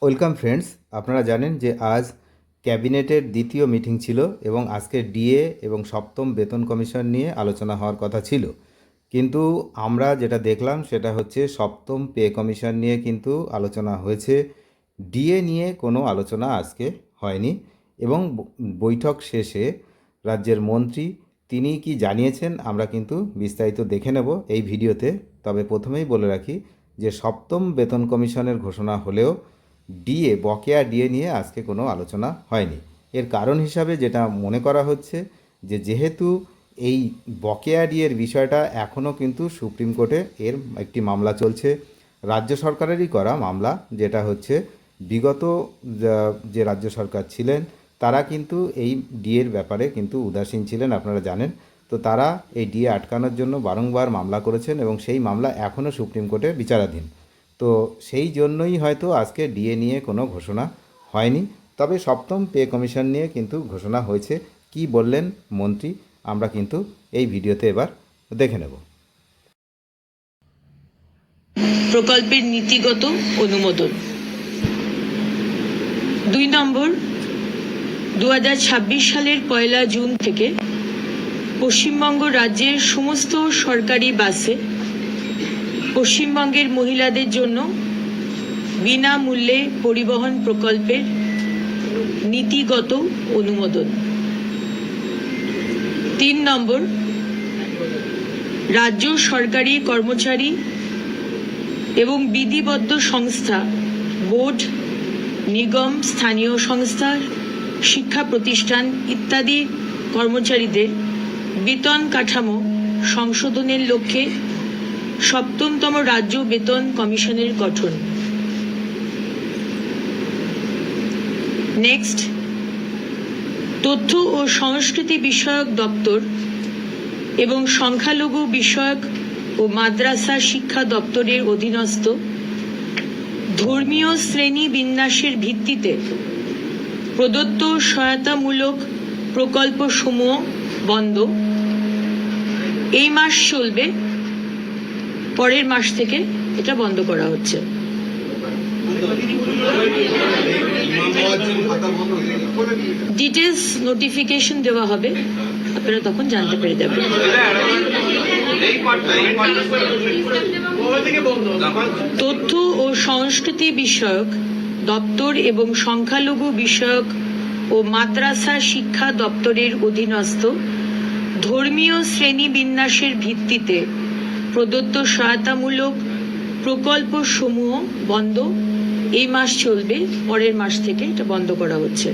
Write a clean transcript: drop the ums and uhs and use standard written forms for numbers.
Welcome friends, আপনারা জানেন যে আজ ক্যাবিনেটের দ্বিতীয় মিটিং ছিল এবং আজকে ডিএ এবং সপ্তম বেতন কমিশন নিয়ে আলোচনা হওয়ার কথা ছিল। কিন্তু আমরা যেটা দেখলাম সেটা হচ্ছে সপ্তম পে কমিশন নিয়ে কিন্তু আলোচনা হয়েছে, ডিএ নিয়ে কোনো আলোচনা আজকে হয়নি। এবং বৈঠক শেষে রাজ্যের মন্ত্রী তিনি কি জানিয়েছেন আমরা কিন্তু বিস্তারিত দেখে নেব এই ভিডিওতে। তবে প্রথমেই বলে রাখি যে সপ্তম বেতন কমিশনের ঘোষণা হলেও ডিএ বকেয়া ডিএ নিয়ে আজকে কোনো আলোচনা হয়নি। এর কারণ হিসাবে যেটা মনে করা হচ্ছে যে যেহেতু এই বকেয়া ডিএর বিষয়টা এখনও কিন্তু সুপ্রিম কোর্টে এর একটি মামলা চলছে, রাজ্য সরকারেরই করা মামলা, যেটা হচ্ছে বিগত যে রাজ্য সরকার ছিলেন তারা কিন্তু এই ডিএর ব্যাপারে কিন্তু উদাসীন ছিলেন, আপনারা জানেন। তো তারা এই ডিএ আটকানোর জন্য বারংবার মামলা করেছেন এবং সেই মামলা এখনও সুপ্রিম কোর্টে বিচারাধীন। তো সেই জন্যই হয়তো আজকে ডিএ নিয়ে কোনো ঘোষণা হয়নি। তবে সপ্তম পে কমিশন নিয়ে কিন্তু ঘোষণা হয়েছে। কি বললেন মন্ত্রী আমরা কিন্তু এই ভিডিওতে এবার দেখে নেব। প্রকল্পের নীতিগত অনুমোদন। 2 নম্বর, 2026 সালের 1 জুন থেকে পশ্চিমবঙ্গ রাজ্যের সমস্ত সরকারি বাসে পশ্চিমবঙ্গের মহিলাদের জন্য বিনামূল্যে পরিবহন প্রকল্পের নীতিগত অনুমোদন। 3 নম্বর, রাজ্য সরকারি কর্মচারী এবং বিধিবদ্ধ সংস্থা, বোর্ড, নিগম, স্থানীয় সংস্থা, শিক্ষা প্রতিষ্ঠান ইত্যাদি কর্মচারীদের বেতন কাঠামো সংশোধনের লক্ষ্যে সপ্তমতম রাজ্য বেতন কমিশনের গঠন। নেক্সট, তথ্য ও সংস্কৃতি বিষয়ক দপ্তর এবং সংখ্যালঘু বিষয়ক ও মাদ্রাসা শিক্ষা দপ্তরের অধীনস্থ ধর্মীয় শ্রেণী বিন্যাসের ভিত্তিতে প্রদত্ত সহায়তামূলক প্রকল্পসমূহ বন্ধ। এই মাস চলবে, পরের মাস থেকে এটা বন্ধ করা হচ্ছে। ডিটেলস নোটিফিকেশন দেওয়া হবে, আপনারা তখন জানতে পেরে যাবেন। তথ্য ও সংস্কৃতি বিষয়ক দপ্তর এবং সংখ্যালঘু বিষয়ক ও মাদ্রাসা শিক্ষা দপ্তরের অধীনস্থ ধর্মীয় শ্রেণী বিন্যাসের ভিত্তিতে প্রদত্ত সহায়তামূলক প্রকল্পসমূহ বন্ধ। এই মাস চলবে, পরের মাস থেকে এটা বন্ধ করা হচ্ছে।